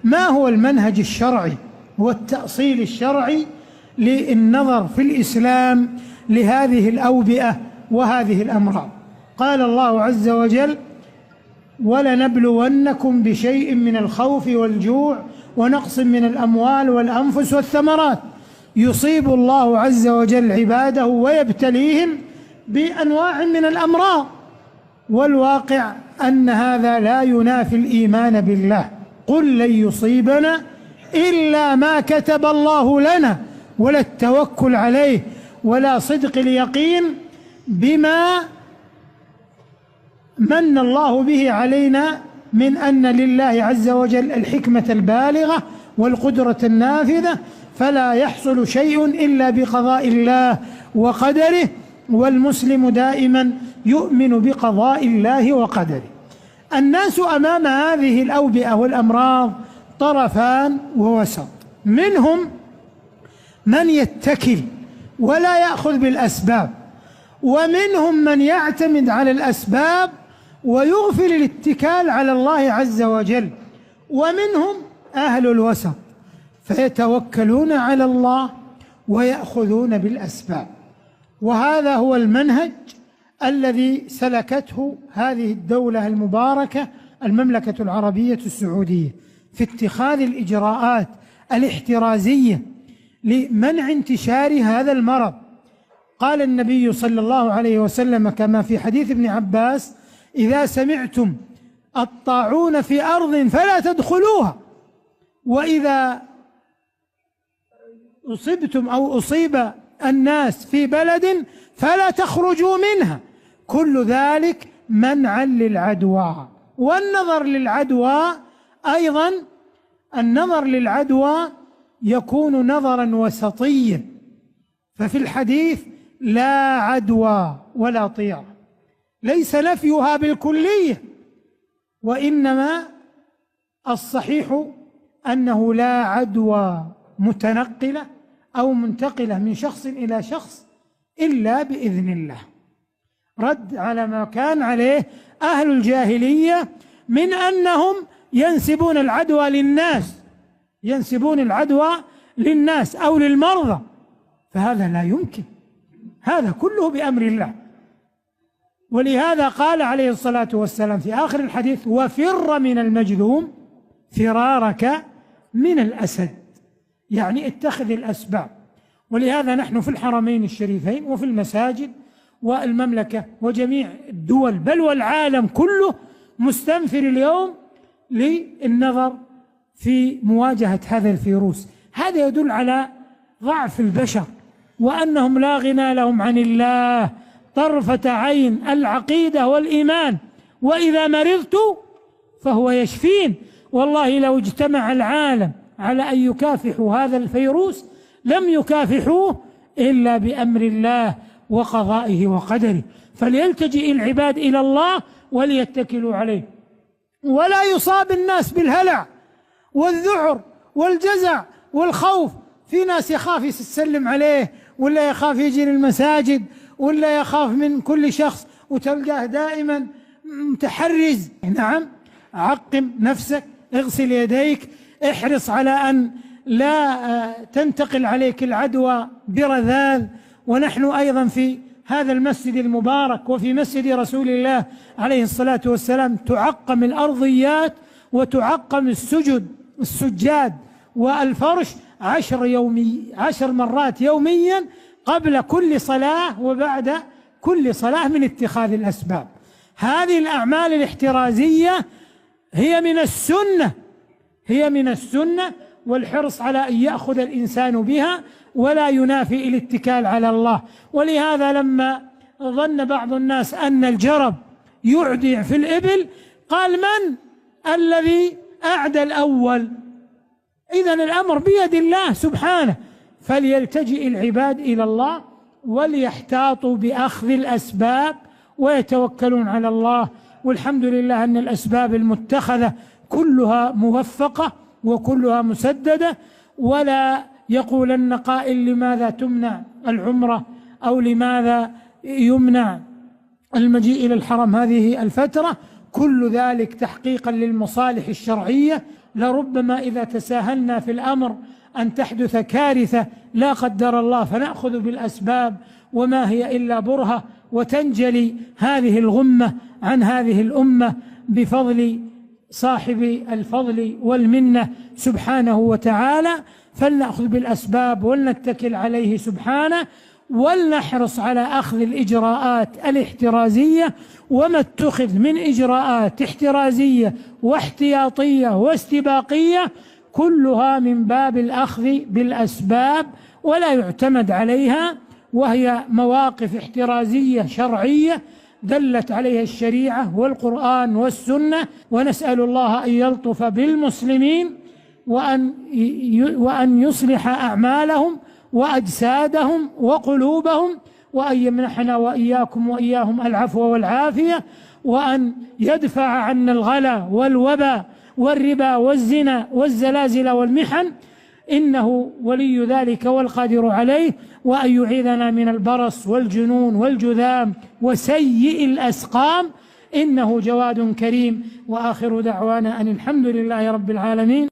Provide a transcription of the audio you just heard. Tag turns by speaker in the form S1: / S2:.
S1: ما هو المنهج الشرعي والتأصيل الشرعي للنظر في الإسلام لهذه الأوبئة وهذه الأمراض. قال الله عز وجل: ولنبلونكم بشيء من الخوف والجوع ونقص من الأموال والأنفس والثمرات يصيب الله عز وجل عباده ويبتليهم بأنواع من الأمراض. والواقع أن هذا لا ينافي الإيمان بالله. قل لن يصيبنا إلا ما كتب الله لنا، ولا التوكل عليه، ولا صدق اليقين بما من الله به علينا من أن لله عز وجل الحكمة البالغة والقدرة النافذة، فلا يحصل شيء إلا بقضاء الله وقدره، والمسلم دائما يؤمن بقضاء الله وقدره. الناس أمام هذه الأوبئة والأمراض طرفان ووسط، منهم من يتكل ولا يأخذ بالأسباب، ومنهم من يعتمد على الأسباب ويغفل الاتكال على الله عز وجل، ومنهم أهل الوسط فيتوكلون على الله ويأخذون بالأسباب. وهذا هو المنهج الذي سلكته هذه الدولة المباركة المملكة العربية السعودية في اتخاذ الإجراءات الاحترازية لمنع انتشار هذا المرض. قال النبي صلى الله عليه وسلم كما في حديث ابن عباس: إذا سمعتم الطاعون في أرض فلا تدخلوها، وإذا أصبتم أو أصيب الناس في بلد فلا تخرجوا منها، كل ذلك منعا للعدوى. والنظر للعدوى أيضا، النظر للعدوى يكون نظرا وسطيا، ففي الحديث: لا عدوى ولا طيرة، ليس نفيها بالكلية، وإنما الصحيح أنه لا عدوى متنقلة أو منتقلة من شخص إلى شخص إلا بإذن الله، رد على ما كان عليه أهل الجاهلية من أنهم ينسبون العدوى للناس، ينسبون العدوى للناس أو للمرضى، فهذا لا يمكن، هذا كله بأمر الله. ولهذا قال عليه الصلاة والسلام في آخر الحديث: وفر من المجذوم فرارك من الأسد، يعني اتخذ الأسباب. ولهذا نحن في الحرمين الشريفين وفي المساجد والمملكة وجميع الدول بل والعالم كله مستنفر اليوم للنظر في مواجهة هذا الفيروس. هذا يدل على ضعف البشر وأنهم لا غنى لهم عن الله طرفة عين، العقيدة والإيمان. وإذا مرضت فهو يشفين. والله لو اجتمع العالم على أن يكافحوا هذا الفيروس لم يكافحوه إلا بأمر الله وقضائه وقدره. فليلتجئ العباد إلى الله وليتكلوا عليه، ولا يصاب الناس بالهلع والذعر والجزع والخوف. في ناس يخاف يسلم عليه، ولا يخاف يجي للمساجد، ولا يخاف من كل شخص، وتلقاه دائما متحرز. نعم، عقم نفسك، اغسل يديك، احرص على أن لا تنتقل عليك العدوى برذاذ. ونحن أيضا في هذا المسجد المبارك وفي مسجد رسول الله عليه الصلاة والسلام تعقم الأرضيات وتعقم السجاد والفرش 10 مرات يوميا قبل كل صلاة وبعد كل صلاة من اتخاذ الأسباب. هذه الأعمال الاحترازية هي من السنة، والحرص على أن يأخذ الإنسان بها ولا ينافي الاتكال على الله. ولهذا لما ظن بعض الناس أن الجرب يعدي في الإبل قال: من الذي أعدى الأول؟ إذن الأمر بيد الله سبحانه. فليلتجئ العباد إلى الله وليحتاطوا بأخذ الأسباب ويتوكلون على الله. والحمد لله أن الأسباب المتخذة كلها موفقة وكلها مسددة. ولا يقولن قائل: لماذا تمنع العمرة أو لماذا يمنع المجيء إلى الحرم هذه الفترة؟ كل ذلك تحقيقا للمصالح الشرعية لربما إذا تساهلنا في الأمر أن تحدث كارثة لا قدر الله، فنأخذ بالأسباب وما هي إلا برهة، وتنجلي هذه الغمة عن هذه الأمة بفضل صاحب الفضل والمنة سبحانه وتعالى. فلنأخذ بالأسباب ولنتكل عليه سبحانه، ولنحرص على أخذ الإجراءات الاحترازية، وما اتخذ من إجراءات احترازية واحتياطية واستباقية كلها من باب الأخذ بالأسباب ولا يعتمد عليها، وهي مواقف احترازية شرعية دلت عليها الشريعة والقرآن والسنة. ونسأل الله أن يلطف بالمسلمين وأن يصلح أعمالهم وأجسادهم وقلوبهم، وأن يمنحنا وإياكم وإياهم العفو والعافية، وأن يدفع عنا الغلا والوبا والربا والزنا والزلازل والمحن، إنه ولي ذلك والقادر عليه، وأن يعيذنا من البرص والجنون والجذام وسيء الأسقام، إنه جواد كريم. وآخر دعوانا أن الحمد لله رب العالمين.